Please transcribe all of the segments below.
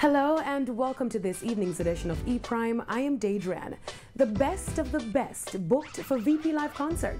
Hello and welcome to this evening's edition of E-Prime. I am Daedran. The best of the best booked for VP Live concert.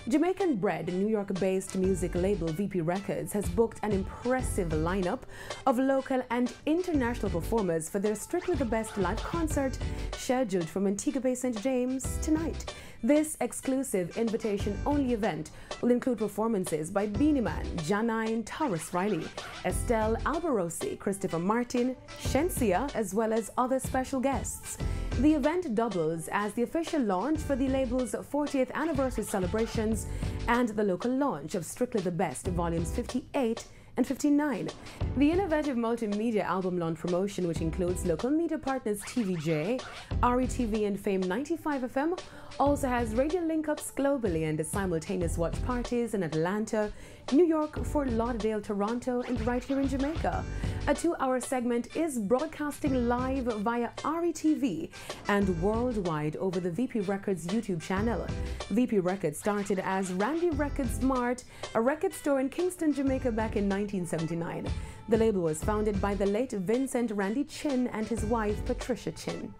Jamaican-bred, New York-based music label VP Records has booked an impressive lineup of local and international performers for their Strictly the Best live concert scheduled from Montego Bay, St. James tonight. This exclusive invitation-only event will include performances by Beanie Man, Janine, Taurus Riley, Estelle Albarosi, Christopher Martin, Shensia, as well as other special guests. The event doubles as the official launch for the label's 40th anniversary celebrations and the local launch of Strictly the Best Volumes 58 and 59. The innovative multimedia album launch promotion, which includes local media partners TVJ, RETV and Fame 95 FM, also has radio link-ups globally and simultaneous watch parties in Atlanta, New York, Fort Lauderdale, Toronto, and right here in Jamaica. A 2-hour segment is broadcasting live via RETV and worldwide over the VP Records YouTube channel. VP Records started as Randy Records Mart, a record store in Kingston, Jamaica back in 1979. The label was founded by the late Vincent Randy Chin and his wife Patricia Chin.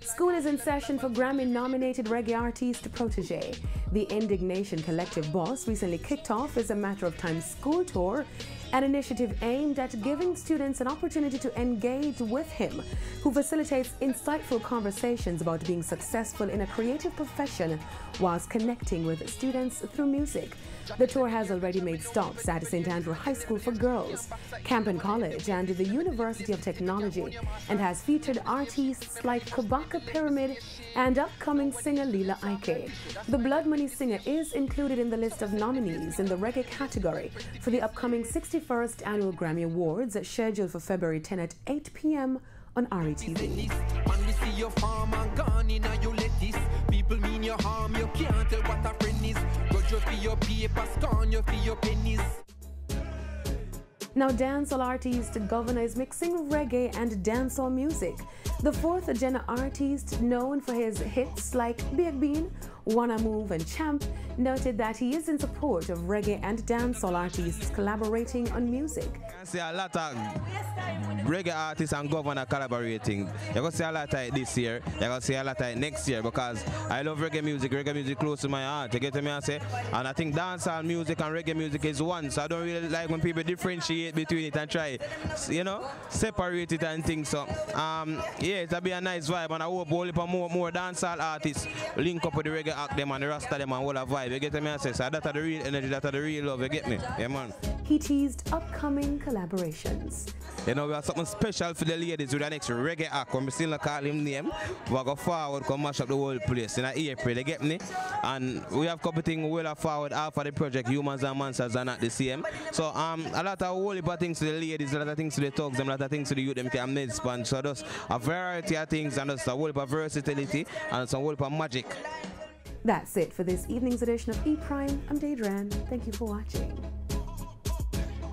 School is in session for Grammy-nominated reggae artist Protege. The Indignation Collective boss recently kicked off As a Matter of Time school tour, an initiative aimed at giving students an opportunity to engage with him, who facilitates insightful conversations about being successful in a creative profession whilst connecting with students through music. The tour has already made stops at St. Andrew High School for Girls, Camden College and the University of Technology, and has featured artists like Kabaka Pyramid and upcoming singer Lila Ike. The Blood Money singer is included in the list of nominees in the reggae category for the upcoming 61st Annual Grammy Awards scheduled for February 10 at 8 p.m. on RETV. People mean your harm, you can't tell what a friend is. Got you for your paper, scorn you for your pennies. Now, dancehall artist Governor is mixing reggae and dancehall music. The fourth-gen artist, known for his hits like Big Bean, Wanna Move and Champ, noted that he is in support of reggae and dancehall artists collaborating on music. I see a lot of reggae artists and Governor collaborating. You're going to see a lot of it this year, you're going to see a lot of it next year, because I love reggae music close to my heart, you get me I say? And I think dancehall music and reggae music is one, so I don't really like when people differentiate between it and try, you know, separate it and things. So, yeah, it'll be a nice vibe, and I hope more dancehall artists link up with the reggae act them and the rasta them and all that vibe, you get me I say? So that's the real energy, that's the real love, you get me? Yeah, man. He teased upcoming collaborations. You know, we have something special for the ladies with the next reggae act. When we still not call him name, we go forward, come mash up the whole place in April, you get me? And we have a couple things we will forward after the project, Humans and Monsters are not the same. So a lot of whole heap of things to the ladies, a lot of things to the thugs, a lot of things to the youth, them can mid-span. So just a variety of things and just a whole heap of versatility and some whole heap of magic. That's it for this evening's edition of E-Prime. I'm Daedran. Thank you for watching.